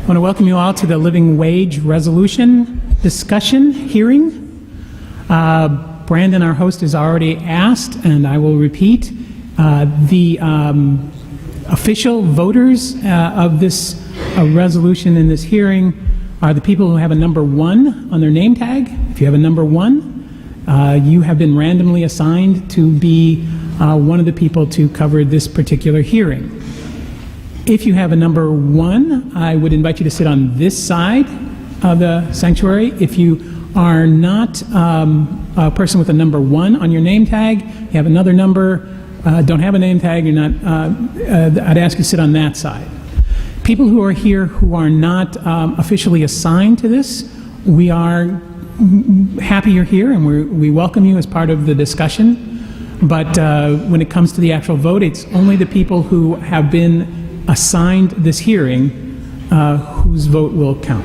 I want to welcome you all to the Living Wage Resolution discussion hearing. Brandon, our host, has already asked, and I will repeat, the official voters of this resolution in this hearing are the people who have a number 1 on their name tag. If you have a number 1, you have been randomly assigned to be one of the people to cover this particular hearing. If you have a number 1, I would invite you to sit on this side of the sanctuary. If you are not a person with a number 1 on your name tag, you have another number, don't have a name tag, you're not, I'd ask you to sit on that side. People who are here who are not officially assigned to this, we are happy you're here and we welcome you as part of the discussion. But when it comes to the actual vote, it's only the people who have been assigned this hearing whose vote will count.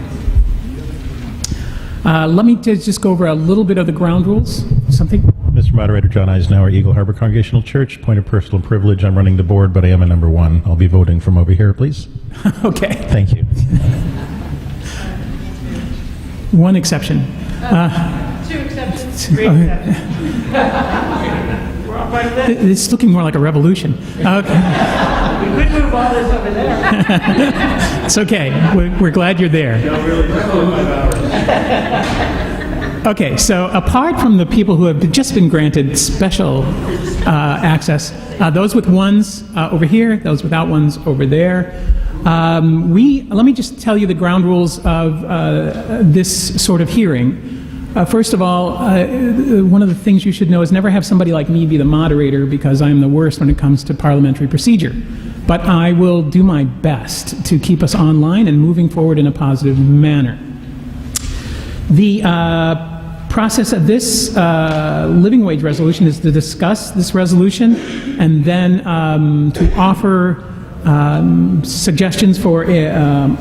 Let me just go over a little bit of the ground rules. Something? Mr. Moderator, John Eisenhower, Eagle Harbor Congregational Church. Point of personal privilege, I'm running the board, but I am a number 1. I'll be voting from over here, please. Okay. Thank you. One exception. 2 exceptions. 3 exceptions. We're all part of this. It's looking more like a revolution. Okay. We could move all this over there. It's okay. We're glad you're there. Okay, so apart from the people who have just been granted special access, those with 1s over here, those without 1s over there, let me just tell you the ground rules of this sort of hearing. First of all, one of the things you should know is never have somebody like me be the moderator, because I'm the worst when it comes to parliamentary procedure. But I will do my best to keep us online and moving forward in a positive manner. The process of this living wage resolution is to discuss this resolution and then to offer suggestions for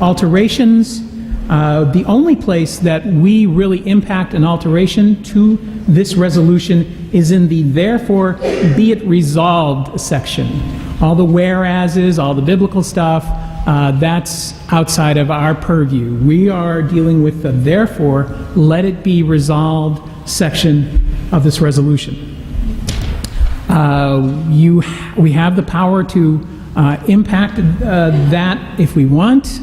alterations. The only place that we really impact an alteration to this resolution is in the therefore be it resolved section. All the whereases, all the biblical stuff, that's outside of our purview. We are dealing with the therefore let it be resolved section of this resolution. We have the power to impact that if we want.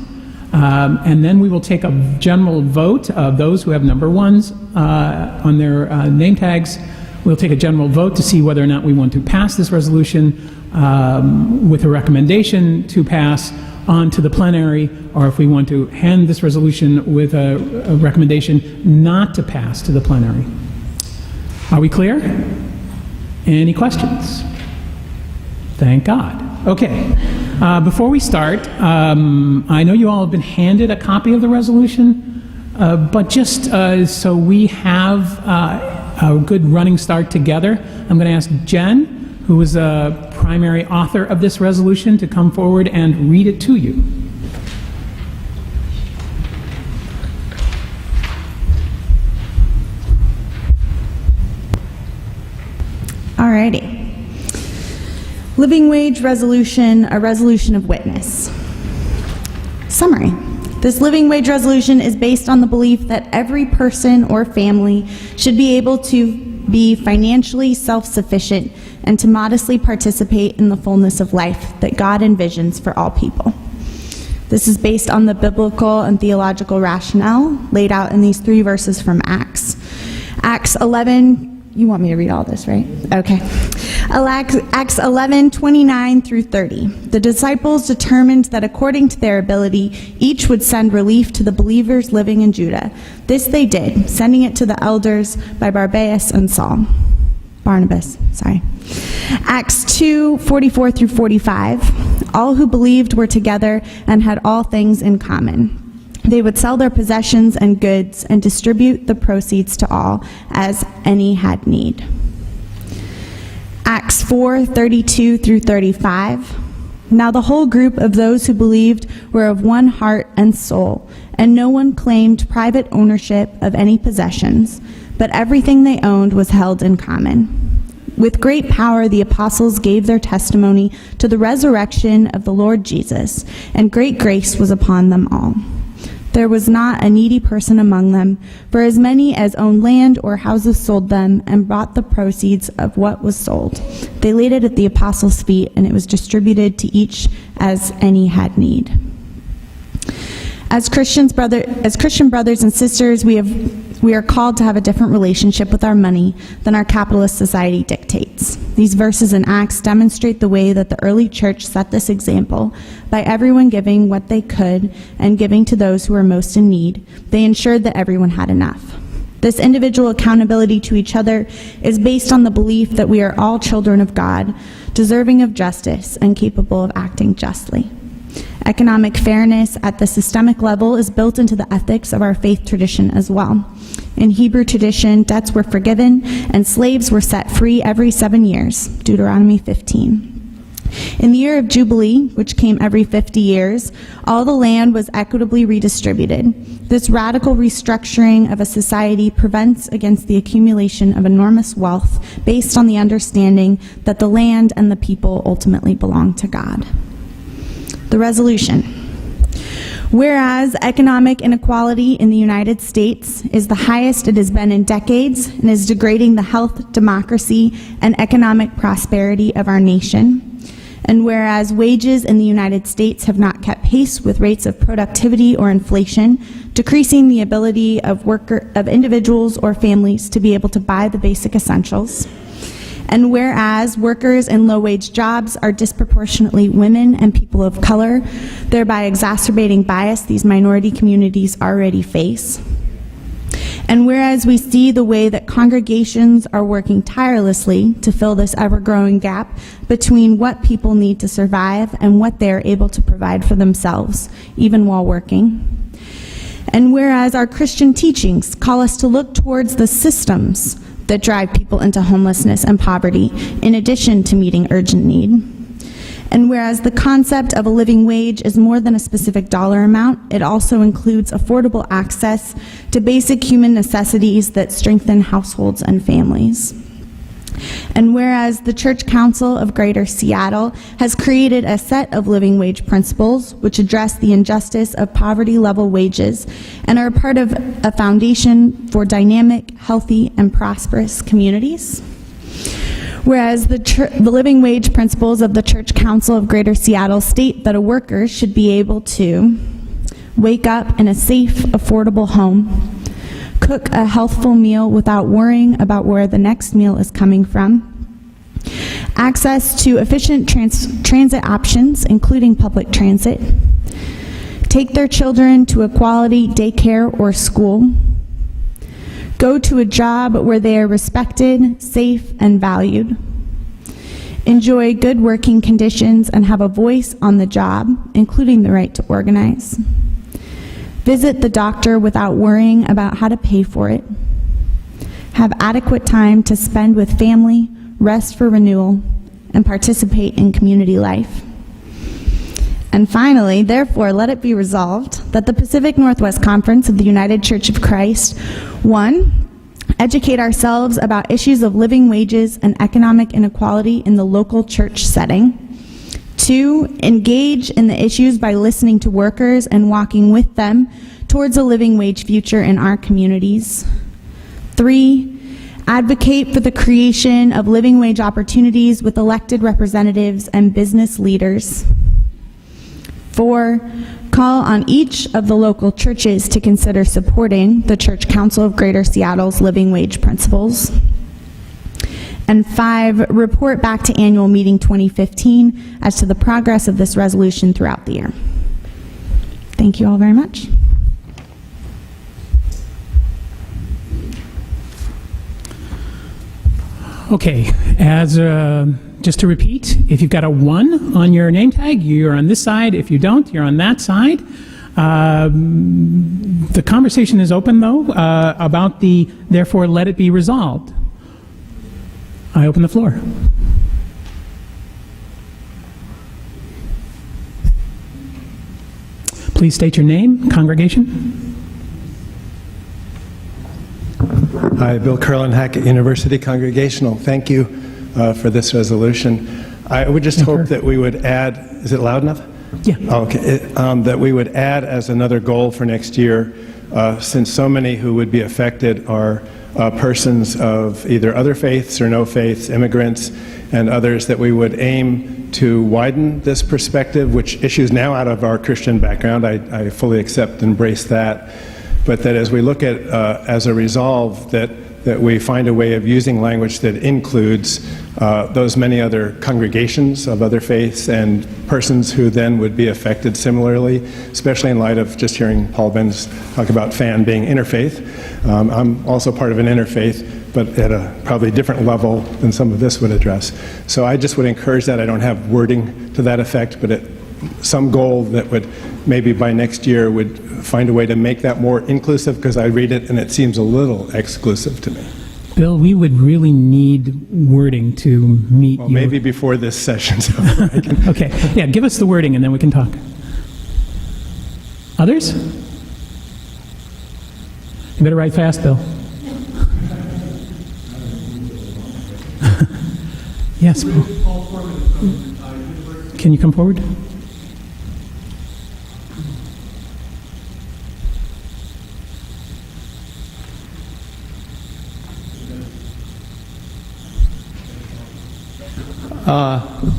And then we will take a general vote of those who have number 1s on their name tags. We'll take a general vote to see whether or not we want to pass this resolution with a recommendation to pass on to the plenary, or if we want to hand this resolution with a recommendation not to pass to the plenary. Are we clear? Any questions? Thank God. Okay. Before we start, I know you all have been handed a copy of the resolution, but just so we have a good running start together, I'm going to ask Jen, who is a primary author of this resolution, to come forward and read it to you. All righty. Living wage resolution, a resolution of witness. Summary. This living wage resolution is based on the belief that every person or family should be able to be financially self-sufficient and to modestly participate in the fullness of life that God envisions for all people. This is based on the biblical and theological rationale laid out in these 3 verses from Acts. Acts 11, you want me to read all this, right? Okay. Acts 11:29 through 30. The disciples determined that according to their ability, each would send relief to the believers living in Judah. This they did, sending it to the elders by Barnabas. Acts 2:44 through 45. All who believed were together and had all things in common. They would sell their possessions and goods and distribute the proceeds to all as any had need. Acts 4:32 through 35. Now the whole group of those who believed were of one heart and soul, and no one claimed private ownership of any possessions, but everything they owned was held in common. With great power the apostles gave their testimony to the resurrection of the Lord Jesus, and great grace was upon them all. There was not a needy person among them, for as many as owned land or houses sold them and brought the proceeds of what was sold. They laid it at the apostles' feet, and it was distributed to each as any had need. As Christian brothers and sisters, we are called to have a different relationship with our money than our capitalist society dictates. These verses in Acts demonstrate the way that the early church set this example by everyone giving what they could and giving to those who were most in need. They ensured that everyone had enough. This individual accountability to each other is based on the belief that we are all children of God, deserving of justice and capable of acting justly. Economic fairness at the systemic level is built into the ethics of our faith tradition as well. In Hebrew tradition, debts were forgiven and slaves were set free every 7 years, Deuteronomy 15. In the year of Jubilee, which came every 50 years, all the land was equitably redistributed. This radical restructuring of a society prevents against the accumulation of enormous wealth based on the understanding that the land and the people ultimately belong to God. The resolution. Whereas economic inequality in the United States is the highest it has been in decades and is degrading the health, democracy, and economic prosperity of our nation. And whereas wages in the United States have not kept pace with rates of productivity or inflation, decreasing the ability of individuals or families to be able to buy the basic essentials. And whereas workers in low-wage jobs are disproportionately women and people of color, thereby exacerbating bias these minority communities already face. And whereas we see the way that congregations are working tirelessly to fill this ever-growing gap between what people need to survive and what they are able to provide for themselves, even while working. And whereas our Christian teachings call us to look towards the systems that drive people into homelessness and poverty, in addition to meeting urgent need. And whereas the concept of a living wage is more than a specific dollar amount, it also includes affordable access to basic human necessities that strengthen households and families. And whereas the Church Council of Greater Seattle has created a set of living wage principles which address the injustice of poverty-level wages and are part of a foundation for dynamic, healthy, and prosperous communities. Whereas the living wage principles of the Church Council of Greater Seattle state that a worker should be able to wake up in a safe, affordable home, cook a healthful meal without worrying about where the next meal is coming from, access to efficient transit options, including public transit, take their children to a quality daycare or school, go to a job where they are respected, safe, and valued, enjoy good working conditions and have a voice on the job, including the right to organize, visit the doctor without worrying about how to pay for it, have adequate time to spend with family, rest for renewal, and participate in community life. And finally, therefore, let it be resolved that the Pacific Northwest Conference of the United Church of Christ, 1, educate ourselves about issues of living wages and economic inequality in the local church setting. 2, engage in the issues by listening to workers and walking with them towards a living wage future in our communities. 3, advocate for the creation of living wage opportunities with elected representatives and business leaders. 4, call on each of the local churches to consider supporting the Church Council of Greater Seattle's living wage principles. And 5, report back to annual meeting 2015 as to the progress of this resolution throughout the year. Thank you all very much. Okay, just to repeat, if you've got a 1 on your name tag, you're on this side. If you don't, you're on that side. The conversation is open, though, about the therefore let it be resolved. I open the floor. Please state your name, congregation. Hi, Bill Curlin, Hackett University Congregational. Thank you for this resolution. I would just hope that we would add, is it loud enough? Yeah. Okay, that we would add as another goal for next year, since so many who would be affected are persons of either other faiths or no faiths, immigrants, and others, that we would aim to widen this perspective, which issues now out of our Christian background. I fully accept and embrace that. But that as we look at, as a resolve, that we find a way of using language that includes those many other congregations of other faiths and persons who then would be affected similarly, especially in light of just hearing Paul Benz talk about FAN being interfaith. I'm also part of an interfaith, but at a probably different level than some of this would address. So I just would encourage that. I don't have wording to that effect, but some goal that would maybe by next year would find a way to make that more inclusive, because I read it and it seems a little exclusive to me. Bill, we would really need wording to meet Well, your... maybe before this session's over. I can- Okay, yeah, give us the wording and then we can talk. Others? You better write fast, Bill. Yes, Bill. Can you come forward?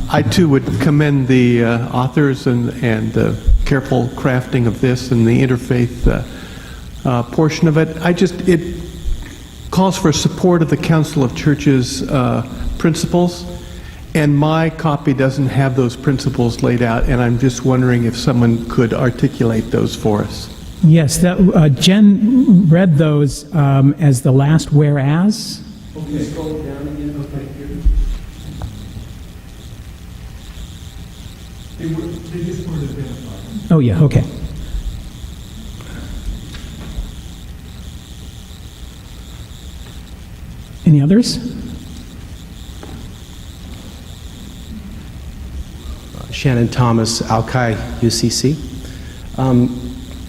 I too would commend the authors and the careful crafting of this and the interfaith portion of it. It calls for support of the Council of Churches principles, and my copy doesn't have those principles laid out, and I'm just wondering if someone could articulate those for us. Yes, that, Jen read those as the last whereas. Okay, scroll down again. Okay, here. They just weren't identified. Oh, yeah, okay. Any others? Shannon Thomas, Alki UCC.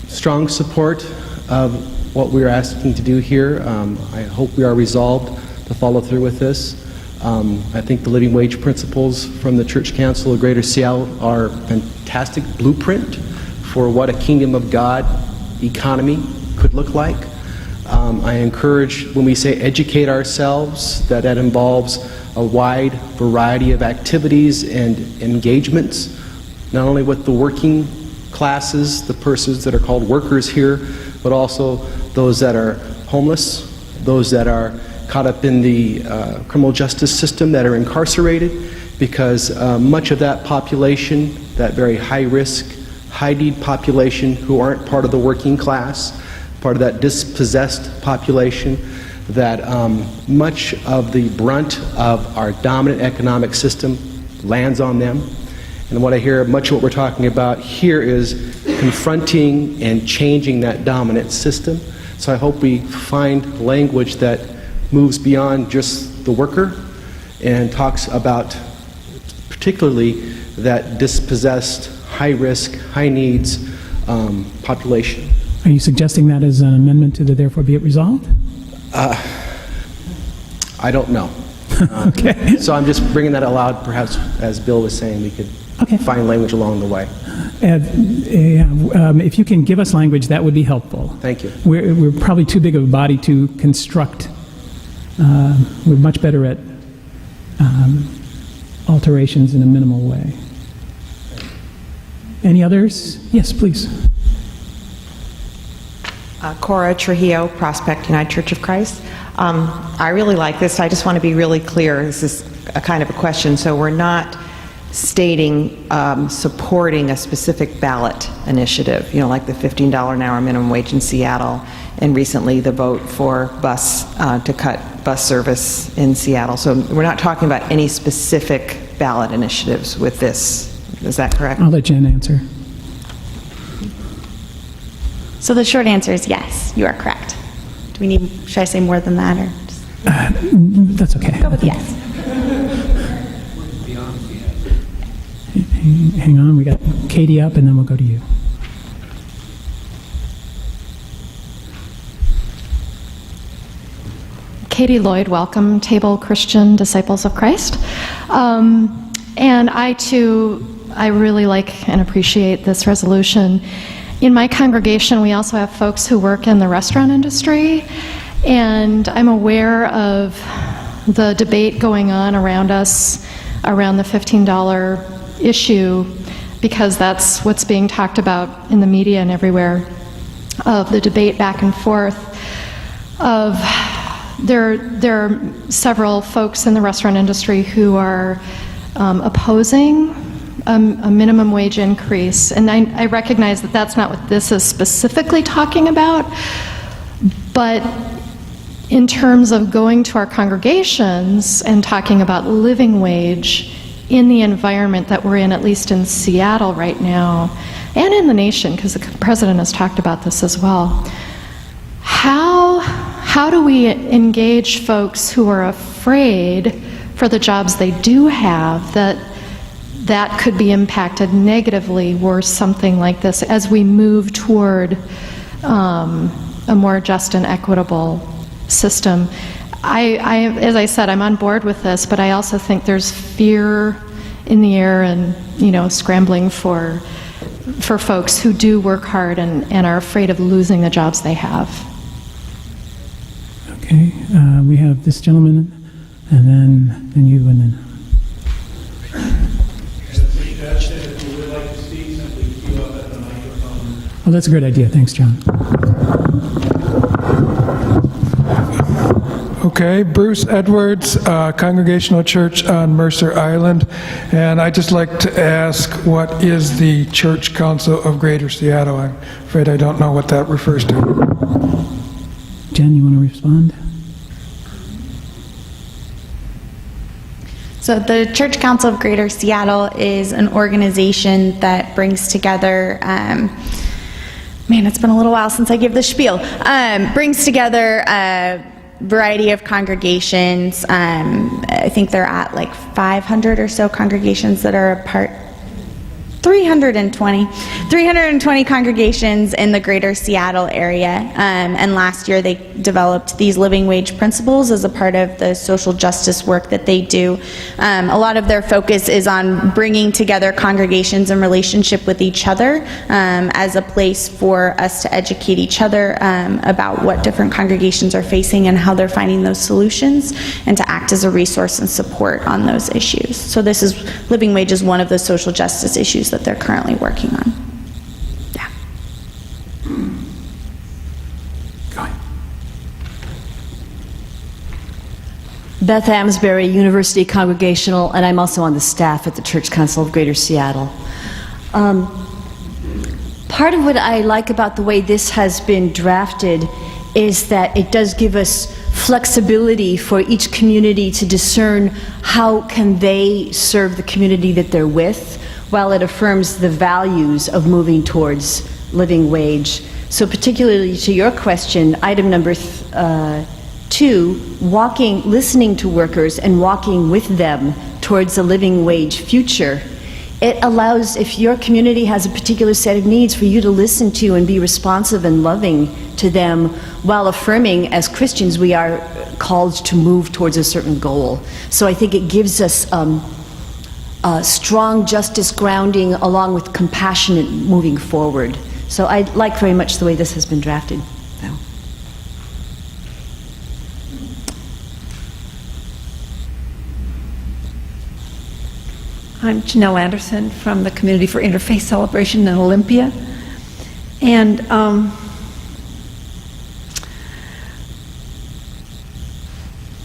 Strong support of what we're asking to do here. I hope we are resolved to follow through with this. I think the living wage principles from the Church Council of Greater Seattle are a fantastic blueprint for what a kingdom of God economy could look like. I encourage, when we say educate ourselves, that involves a wide variety of activities and engagements, not only with the working classes, the persons that are called workers here, but also those that are homeless, those that are caught up in the criminal justice system, that are incarcerated, because much of that population, that very high risk, high need population who aren't part of the working class, part of that dispossessed population, that much of the brunt of our dominant economic system lands on them. And what I hear, much of what we're talking about here is confronting and changing that dominant system. So I hope we find language that moves beyond just the worker and talks about particularly that dispossessed, high risk, high needs population. Are you suggesting that as an amendment to the therefore be it resolved? I don't know. Okay. So I'm just bringing that aloud. Perhaps, as Bill was saying, we could find language along the way. If you can give us language, that would be helpful. Thank you. We're probably too big of a body to construct. We're much better at alterations in a minimal way. Any others? Yes, please. Cora Trujillo, Prospect United Church of Christ. I really like this. I just want to be really clear. This is a kind of a question. So we're not stating supporting a specific ballot initiative, you know, like the $15 an hour minimum wage in Seattle, and recently the vote for to cut bus service in Seattle. So we're not talking about any specific ballot initiatives with this. Is that correct? I'll let Jen answer. So the short answer is yes, you are correct. Do we need, should I say more than that, or just That's okay. go with yes? Hang on, we got Katie up, and then we'll go to you. Katie Lloyd, welcome, Table Christian Disciples of Christ. And I too I really like and appreciate this resolution. In my congregation, we also have folks who work in the restaurant industry, and I'm aware of the debate going on around us around the $15 issue, because that's what's being talked about in the media and everywhere, of the debate back and forth of there are several folks in the restaurant industry who are opposing a minimum wage increase, and I recognize that that's not what this is specifically talking about, but in terms of going to our congregations and talking about living wage in the environment that we're in, at least in Seattle right now, and in the nation, because the president has talked about this as well, how do we engage folks who are afraid for the jobs they do have that could be impacted negatively were something like this as we move toward a more just and equitable system? As I said, I'm on board with this, but I also think there's fear in the air and, scrambling for folks who do work hard and are afraid of losing the jobs they have. Okay, we have this gentleman, and then you, and then. Oh, that's a great idea. Thanks, John. Okay, Bruce Edwards, Congregational Church on Mercer Island, and I'd just like to ask, what is the Church Council of Greater Seattle? I'm afraid I don't know what that refers to. Jen, you want to respond? So the Church Council of Greater Seattle is an organization that brings together, it's been a little while since I gave the spiel, brings together a variety of congregations. I think they're at like 500 or so congregations that are a part, 320 congregations in the greater Seattle area, and last year they developed these living wage principles as a part of the social justice work that they do. A lot of their focus is on bringing together congregations in relationship with each other as a place for us to educate each other about what different congregations are facing and how they're finding those solutions, and to act as a resource and support on those issues. So this is, living wage is one of the social justice issues that they're currently working on. Yeah. Go ahead. Beth Amsbury, University Congregational, and I'm also on the staff at the Church Council of Greater Seattle. Part of what I like about the way this has been drafted is that it does give us flexibility for each community to discern how can they serve the community that they're with, while it affirms the values of moving towards living wage. So particularly to your question, item number 2, listening to workers and walking with them towards a living wage future. It allows, if your community has a particular set of needs, for you to listen to and be responsive and loving to them, while affirming, as Christians, we are called to move towards a certain goal. So I think it gives us strong justice grounding along with compassionate moving forward. So I like very much the way this has been drafted. I'm Janelle Anderson from the Community for Interfaith Celebration in Olympia. And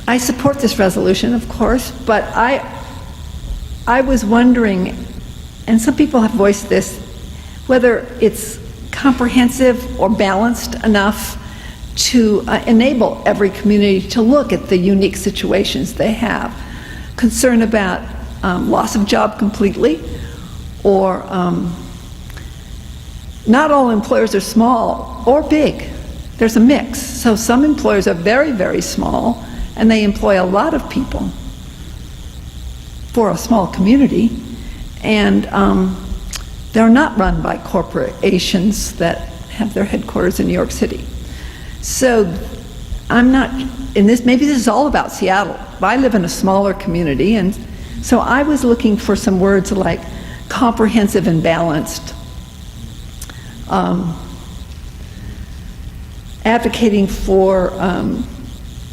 I support this resolution, of course, but I was wondering, and some people have voiced this, whether it's comprehensive or balanced enough to enable every community to look at the unique situations they have. Concern about loss of job completely, or not all employers are small or big. There's a mix. So some employers are very, very small, and they employ a lot of people for a small community, and they're not run by corporations that have their headquarters in New York City. So I'm not, in this, maybe this is all about Seattle. I live in a smaller community, and so I was looking for some words like comprehensive and balanced. Advocating for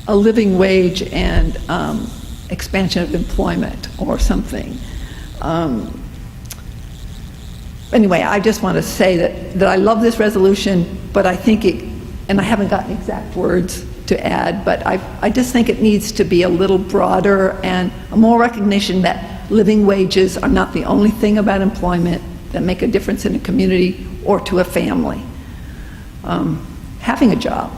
a living wage and expansion of employment or something. Anyway, I just want to say that I love this resolution, but I think it, and I haven't gotten exact words to add, but I just think it needs to be a little broader and a more recognition that living wages are not the only thing about employment that make a difference in a community or to a family. Having a job,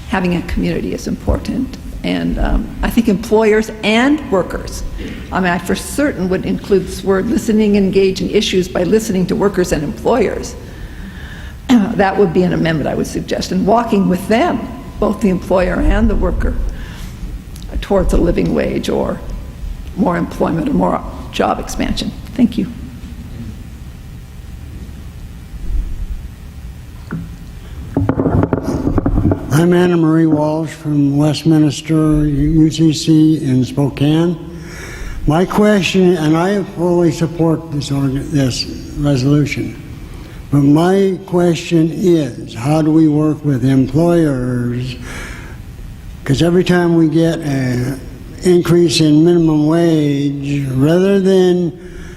having a community is important. And I think employers and workers, I for certain would include this word, listening and engaging issues by listening to workers and employers. That would be an amendment I would suggest, and walking with them, both the employer and the worker, towards a living wage or more employment or more job expansion. Thank you. I'm Anna Marie Walsh from Westminster UCC in Spokane. My question, and I fully support this resolution, but my question is, how do we work with employers? Because every time we get an increase in minimum wage, rather than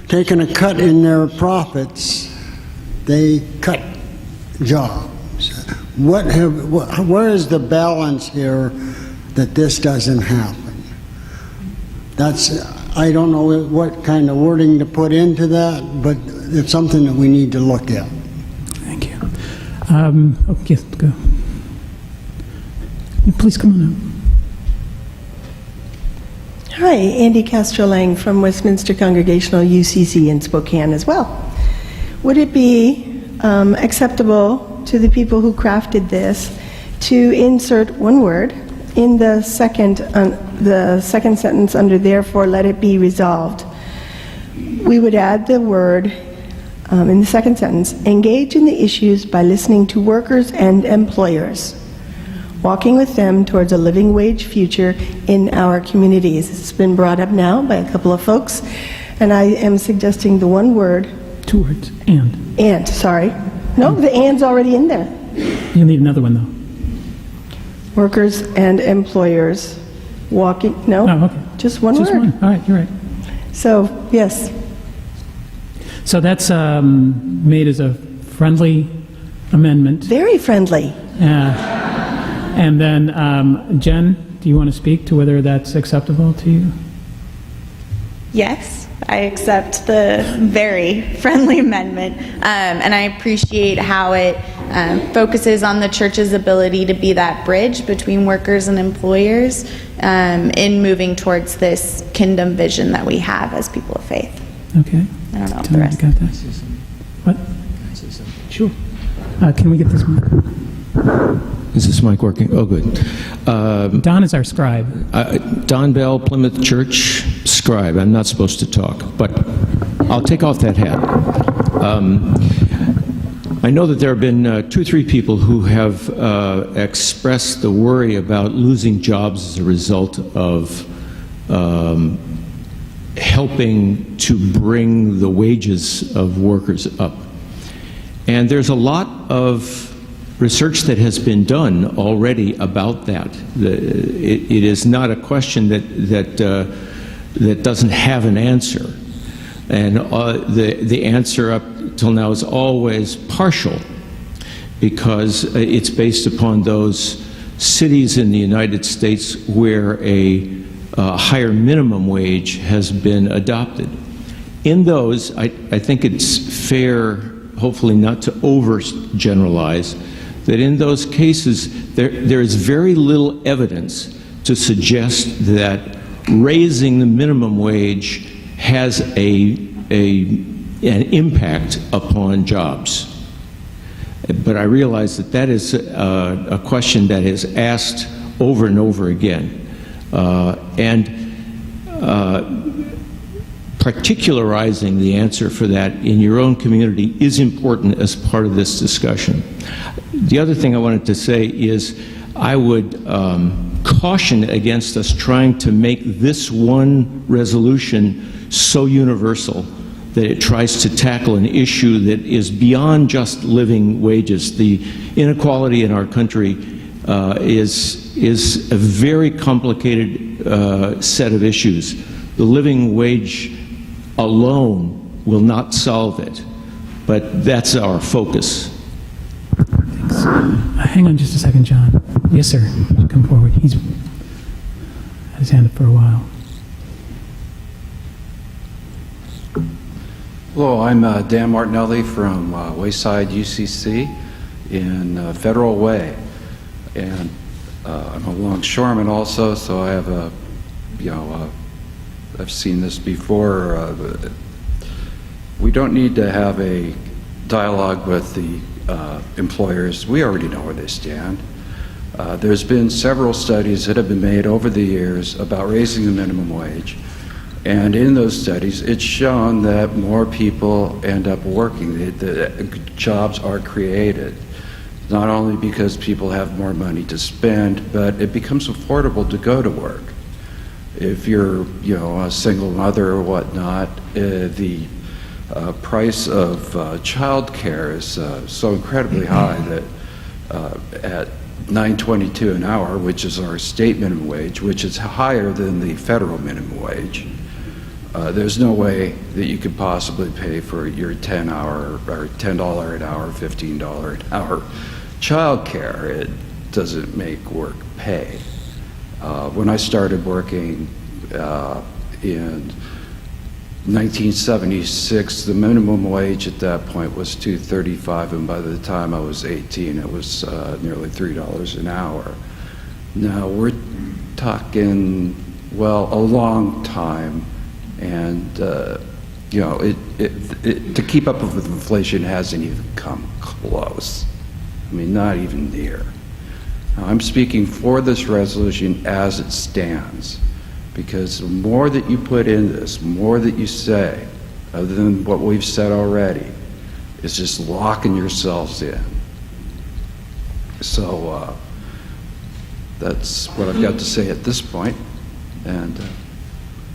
taking a cut in their profits, they cut jobs. Where is the balance here that this doesn't happen? I don't know what kind of wording to put into that, but it's something that we need to look at. Thank you. Okay, go. Please come on up. Hi, Andy Castro-Lang from Westminster Congregational UCC in Spokane as well. Would it be acceptable to the people who crafted this to insert one word in the second sentence under therefore let it be resolved? We would add the word in the second sentence, engage in the issues by listening to workers and employers, walking with them towards a living wage future in our communities. It's been brought up now by a couple of folks, and I am suggesting the one word. Two words, and. And, sorry. No, the and's already in there. You need another one, though. Workers and employers walking, no? Oh, okay. Just one Just word. one. All right, you're right. So, yes. So that's made as a friendly amendment. Very friendly. And then, Jen, do you want to speak to whether that's acceptable to you? Yes, I accept the very friendly amendment, and I appreciate how it focuses on the church's ability to be that bridge between workers and employers in moving towards this kingdom vision that we have as people of faith. Okay. I don't know if Tell the me rest. you got that. What? Sure. Can we get this mic? Is this mic working? Oh, good. Don is our scribe. Don Bell, Plymouth Church scribe. I'm not supposed to talk, but I'll take off that hat. I know that there have been 2 or 3 people who have expressed the worry about losing jobs as a result of helping to bring the wages of workers up. And there's a lot of research that has been done already about that. It is not a question that doesn't have an answer. And the answer up till now is always partial, because it's based upon those cities in the United States where a higher minimum wage has been adopted. In those, I think it's fair, hopefully not to overgeneralize, that in those cases there is very little evidence to suggest that raising the minimum wage has an impact upon jobs. But I realize that is a question that is asked over and over again. Particularizing the answer for that in your own community is important as part of this discussion. The other thing I wanted to say is I would caution against us trying to make this one resolution so universal that it tries to tackle an issue that is beyond just living wages. The inequality in our country is a very complicated set of issues. The living wage alone will not solve it, but that's our focus. Thanks. Hang on just a second, John. Yes, sir. Come forward. He's had his hand up for a while. Hello, I'm Dan Martinelli from Wayside UCC in Federal Way, and I'm a longshoreman also, so I have a, I've seen this before. We don't need to have a dialogue with the employers. We already know where they stand. There's been several studies that have been made over the years about raising the minimum wage. And in those studies, it's shown that more people end up working. The jobs are created, not only because people have more money to spend, but it becomes affordable to go to work. If you're, a single mother or whatnot, the price of child care is so incredibly high that at $9.22 an hour, which is our state minimum wage, which is higher than the federal minimum wage, there's no way that you could possibly pay for your $10 an hour, $15 an hour child care. It doesn't make work pay. When I started working in 1976, the minimum wage at that point was $2.35, and by the time I was 18, it was nearly $3 an hour. Now we're talking, well, a long time. And, to keep up with inflation hasn't even come close. I mean, not even near. Now, I'm speaking for this resolution as it stands, because the more that you put in this, more that you say, other than what we've said already, is just locking yourselves in. So that's what I've got to say at this point, and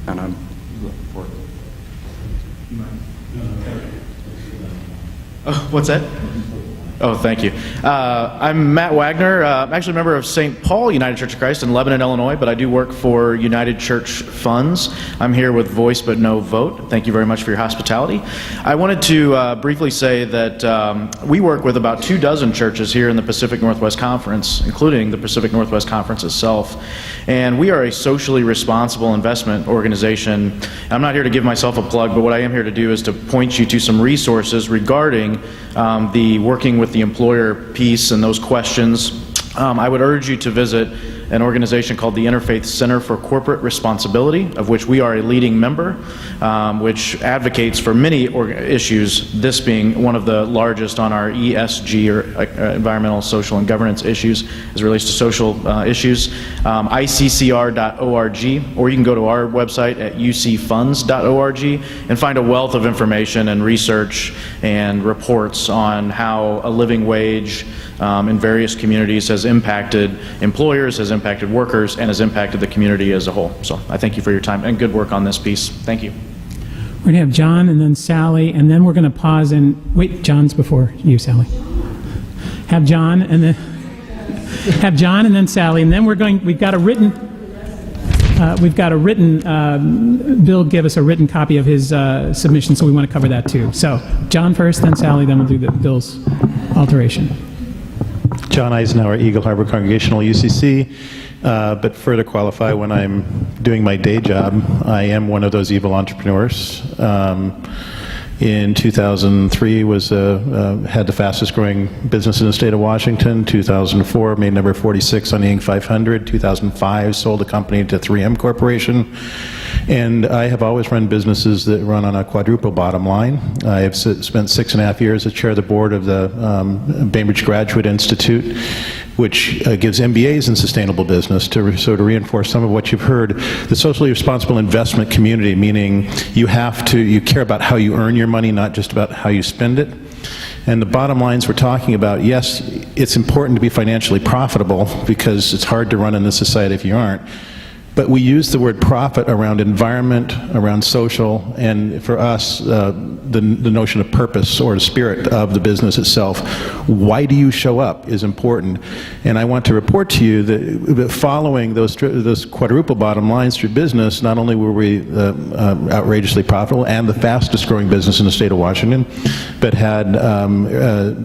I'm looking forward to it. Oh, what's that? Oh, thank you. I'm Matt Wagner. I'm actually a member of St. Paul United Church of Christ in Lebanon, Illinois, but I do work for United Church Funds. I'm here with Voice But No Vote. Thank you very much for your hospitality. I wanted to briefly say that we work with about 24 churches here in the Pacific Northwest Conference, including the Pacific Northwest Conference itself. And we are a socially responsible investment organization. I'm not here to give myself a plug, but what I am here to do is to point you to some resources regarding the working with the employer piece and those questions. I would urge you to visit an organization called the Interfaith Center for Corporate Responsibility, of which we are a leading member, which advocates for many issues, this being one of the largest on our ESG, or environmental, social, and governance issues, as it relates to social issues. ICCR.org, or you can go to our website at ucfunds.org and find a wealth of information and research and reports on how a living wage in various communities has impacted employers, has impacted workers, and has impacted the community as a whole. So I thank you for your time and good work on this piece. Thank you. We're going to have John and then Sally, and then we're going to pause and wait. John's before you, Sally. Have John and then Sally, and then we've got a written Bill gave us a written copy of his submission, so we want to cover that too. So John first, then Sally, then we'll do Bill's alteration. John Eisenhower, Eagle Harbor Congregational UCC, but further qualify, when I'm doing my day job, I am one of those evil entrepreneurs. In 2003, had the fastest growing business in the state of Washington. 2004, made number 46 on the Inc. 500. 2005, sold the company to 3M Corporation. And I have always run businesses that run on a quadruple bottom line. I have spent 6.5 years as chair of the board of the Bainbridge Graduate Institute, which gives MBAs in sustainable business. To reinforce some of what you've heard, the socially responsible investment community, meaning you care about how you earn your money, not just about how you spend it. And the bottom lines we're talking about, yes, it's important to be financially profitable because it's hard to run in this society if you aren't. but we use the word profit around environment, around social, and for us, the notion of purpose or the spirit of the business itself. Why do you show up is important. And I want to report to you that following those quadruple bottom lines through business, not only were we outrageously profitable and the fastest growing business in the state of Washington, but had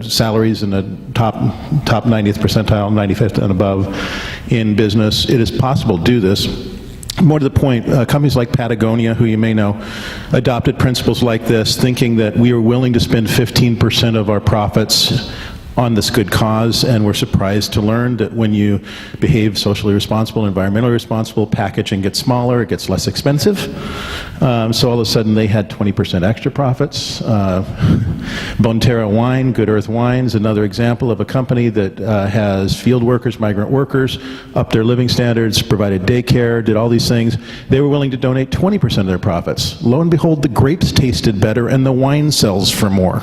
salaries in the top 90th percentile, 95th and above in business. It is possible to do this. More to the point, companies like Patagonia, who you may know, adopted principles like this, thinking that we are willing to spend 15% of our profits on this good cause, and we're surprised to learn that when you behave socially responsible, environmentally responsible, packaging gets smaller, it gets less expensive. So all of a sudden they had 20% extra profits. Bonterra Wine, Good Earth Wines, another example of a company that has field workers, migrant workers, upped their living standards, provided daycare, did all these things. They were willing to donate 20% of their profits. Lo and behold, the grapes tasted better and the wine sells for more.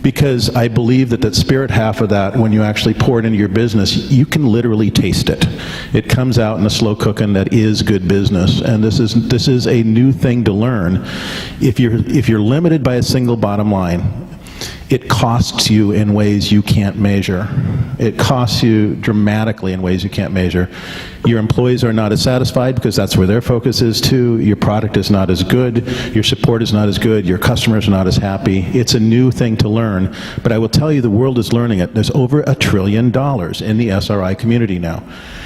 Because I believe that that spirit half of that, when you actually pour it into your business, you can literally taste it. It comes out in the slow cooking that is good business, and this is a new thing to learn. If you're limited by a single bottom line, it costs you in ways you can't measure. It costs you dramatically in ways you can't measure. Your employees are not as satisfied because that's where their focus is too. Your product is not as good. Your support is not as good. Your customers are not as happy. It's a new thing to learn, but I will tell you the world is learning it. There's over $1 trillion in the SRI community now.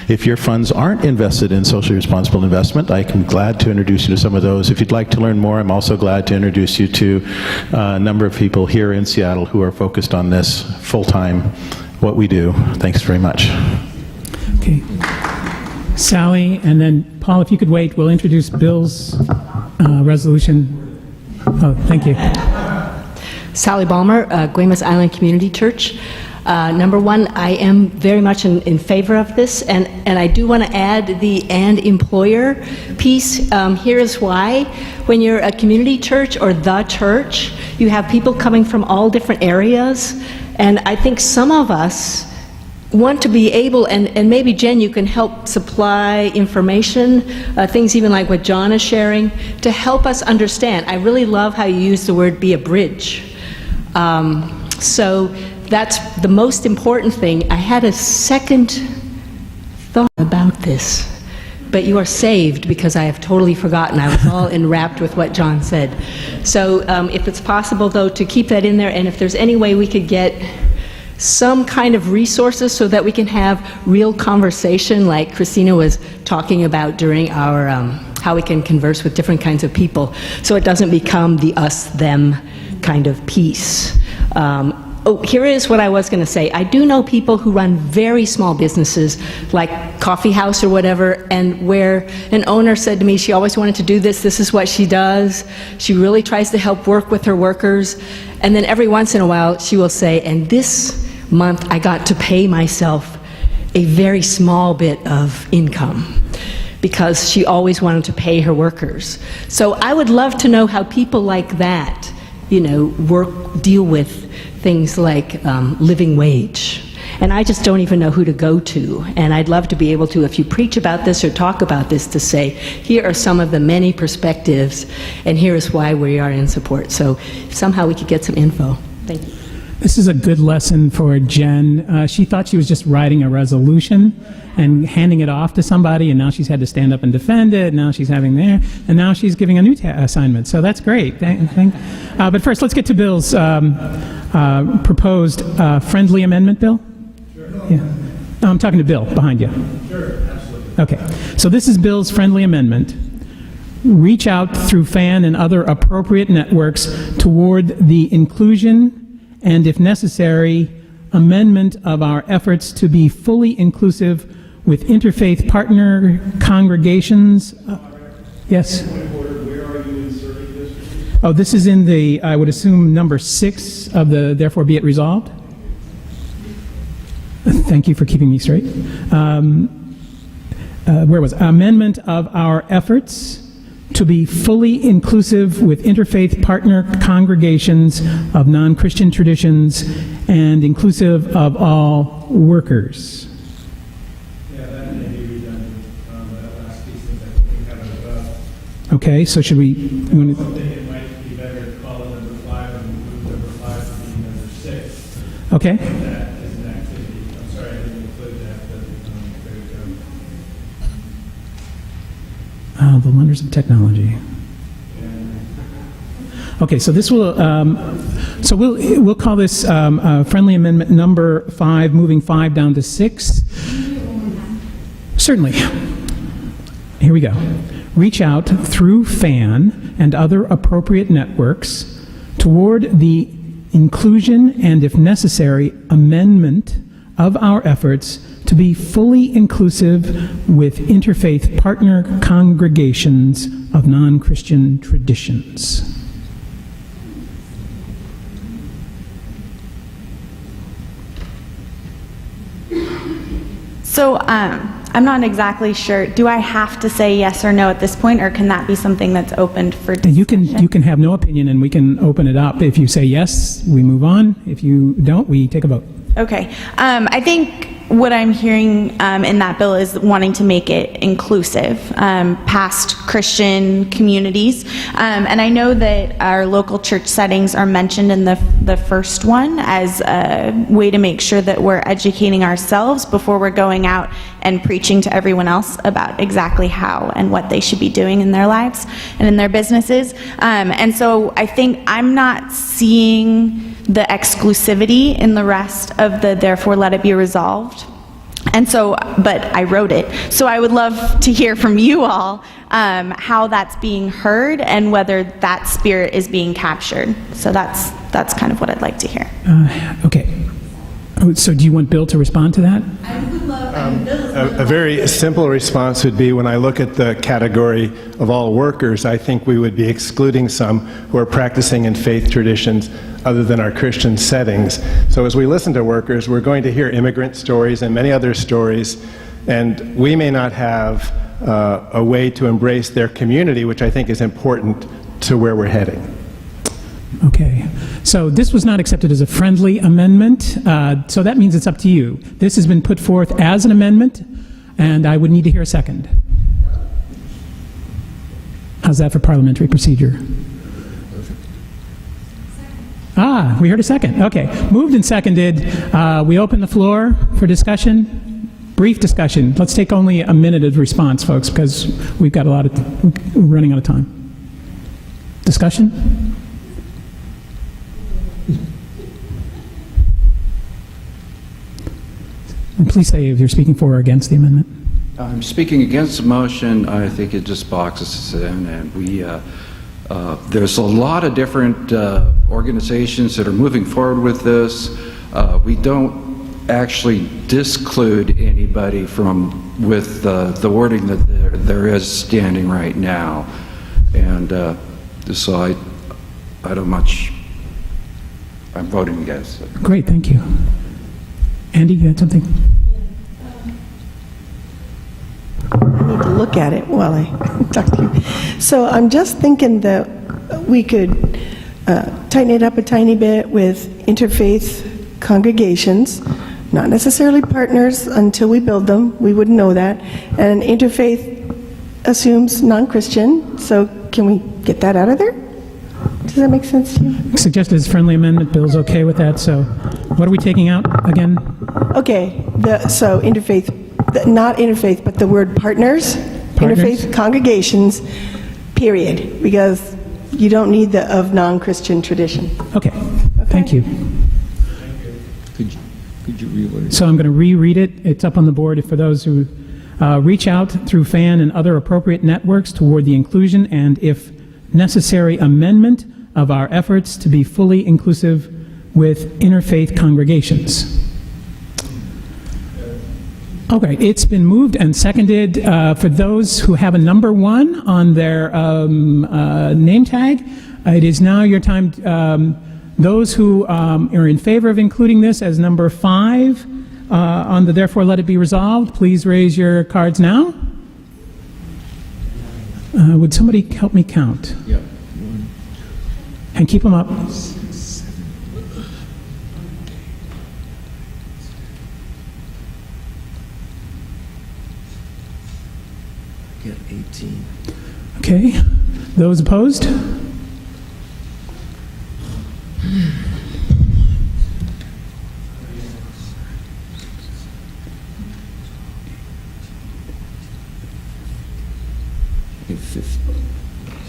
If your funds aren't invested in socially responsible investment, I'm glad to introduce you to some of those. If you'd like to learn more, I'm also glad to introduce you to a number of people here in Seattle who are focused on this full-time, what we do. Thanks very much. Okay. Sally, and then Paul, if you could wait, we'll introduce Bill's resolution. Oh, thank you. Sally Balmer, Guaymas Island Community Church. Number one, I am very much in favor of this, and I do want to add the "and employer" piece. Here is why. When you're a community church or the church, you have people coming from all different areas, and I think some of us want to be able, and maybe Jen, you can help supply information, things even like what John is sharing, to help us understand. I really love how you use the word "be a bridge." So that's the most important thing. I had a second thought about this, but you are saved because I have totally forgotten. I was all enwrapped with what John said. So if it's possible, though, to keep that in there, and if there's any way we could get some kind of resources so that we can have real conversation like Christina was talking about during our how we can converse with different kinds of people so it doesn't become the us-them kind of piece. Oh, here is what I was going to say. I do know people who run very small businesses, like coffee house or whatever, and where an owner said to me she always wanted to do this, this is what she does. She really tries to help work with her workers, and then every once in a while she will say, and this month I got to pay myself a very small bit of income, because she always wanted to pay her workers. So I would love to know how people like that, you know, deal with things like living wage. And I just don't even know who to go to. And I'd love to be able to, if you preach about this or talk about this, to say, here are some of the many perspectives, and here is why we are in support. So somehow we could get some info. Thank you. This is a good lesson for Jen. She thought she was just writing a resolution and handing it off to somebody, and now she's had to stand up and defend it, and now she's having there, and now she's giving a new assignment. So that's great. But first, let's get to Bill's proposed friendly amendment bill. Sure. Yeah. No, I'm talking to Bill behind you. Sure, absolutely. Okay. So this is Bill's friendly amendment. Reach out through FAN and other appropriate networks toward the inclusion and, if necessary, amendment of our efforts to be fully inclusive with interfaith partner congregations. Yes? Where are you inserting this? Oh, this is in the, I would assume, number 6 of the Therefore Be It Resolved. Thank you for keeping me straight. Where was it? Amendment of our efforts to be fully inclusive with interfaith partner congregations of non-Christian traditions and inclusive of all workers. Yeah, that may be redundant. Okay, so should we? You wanna- It might be better to call it number 5 and move number 5 to be number 6. Okay. That is an activity. I'm sorry I didn't include that, but there you go. The wonders of technology. Okay, so this will, so we'll call this friendly amendment number 5, moving 5 down to 6. Certainly. Here we go. Reach out through FAN and other appropriate networks toward the inclusion and, if necessary, amendment of our efforts to be fully inclusive with interfaith partner congregations of non-Christian traditions. So I'm not exactly sure. Do I have to say yes or no at this point, or can that be something that's opened for discussion? You can have no opinion, and we can open it up. If you say yes, we move on. If you don't, we take a vote. Okay. I think what I'm hearing in that bill is wanting to make it inclusive past Christian communities. And I know that our local church settings are mentioned in the first one as a way to make sure that we're educating ourselves before we're going out and preaching to everyone else about exactly how and what they should be doing in their lives and in their businesses. And so I think I'm not seeing the exclusivity in the rest of the therefore let it be resolved. And so, but I wrote it. So I would love to hear from you all how that's being heard and whether that spirit is being captured. So that's kind of what I'd like to hear. Okay. So do you want Bill to respond to that? I would love A very simple response would be, when I look at the category of all workers, I think we would be excluding some who are practicing in faith traditions other than our Christian settings. So as we listen to workers, we're going to hear immigrant stories and many other stories, and we may not have a way to embrace their community, which I think is important to where we're heading. Okay. So this was not accepted as a friendly amendment, so that means it's up to you. This has been put forth as an amendment, and I would need to hear a second. How's that for parliamentary procedure? We heard a second. Okay. Moved and seconded. We open the floor for discussion. Brief discussion. Let's take only a minute of response, folks, because we've got we're running out of time. Discussion? And please say if you're speaking for or against the amendment. I'm speaking against the motion. I think it just boxes us in, and there's a lot of different organizations that are moving forward with this. We don't actually disclude anybody with the wording that there is standing right now, and so I don't much. I'm voting against it. Great, thank you. Andy, you had something? I need to look at it while I talk to you. So I'm just thinking that we could tighten it up a tiny bit with interfaith congregations, not necessarily partners until we build them. We wouldn't know that. And interfaith assumes non-Christian, so can we get that out of there? Does that make sense to you? Suggested as friendly amendment. Bill's okay with that, so what are we taking out again? Okay, so interfaith, not interfaith, but the word partners, interfaith congregations, period, because you don't need the of non-Christian tradition. Okay, thank you. Could you reword it? So I'm going to reread it. It's up on the board for those who reach out through FAN and other appropriate networks toward the inclusion and, if necessary, amendment of our efforts to be fully inclusive with interfaith congregations. Okay, it's been moved and seconded. For those who have a number 1 on their name tag, it is now your time. Those who are in favor of including this as number 5 on the therefore let it be resolved, please raise your cards now. Would somebody help me count? Yeah. And keep them up. 6, 7. Get 18. Okay. Those opposed?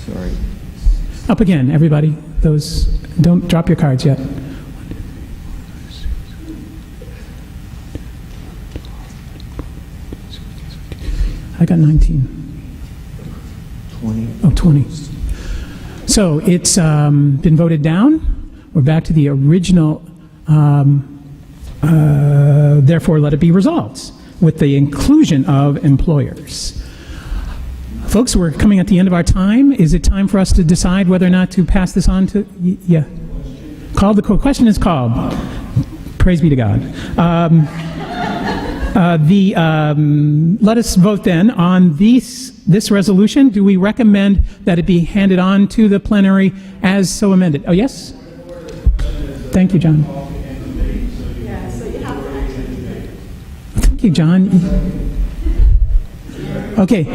Sorry. Up again, everybody. Those, don't drop your cards yet. I got 19. 20. Oh, 20. So it's been voted down. We're back to the original, therefore let it be resolved, with the inclusion of employers. Folks, we're coming at the end of our time. Is it time for us to decide whether or not to pass this on to, yeah. The question is called. Praise be to God. Let us vote then on this resolution. Do we recommend that it be handed on to the plenary as so amended? Oh, yes? Thank you, John. Thank you, John. Okay.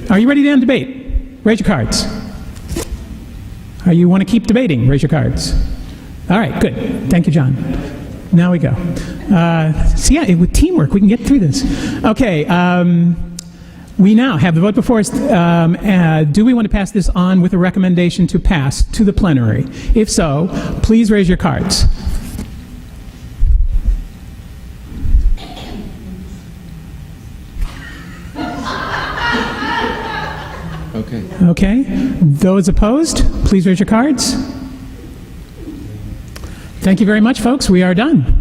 Are you ready to end debate? Raise your cards. Are you want to keep debating? Raise your cards. All right, good. Thank you, John. Now we go. So yeah, with teamwork, we can get through this. Okay, we now have the vote before us. Do we want to pass this on with a recommendation to pass to the plenary? If so, please raise your cards. Okay. Okay. Those opposed, please raise your cards. Thank you very much, folks. We are done.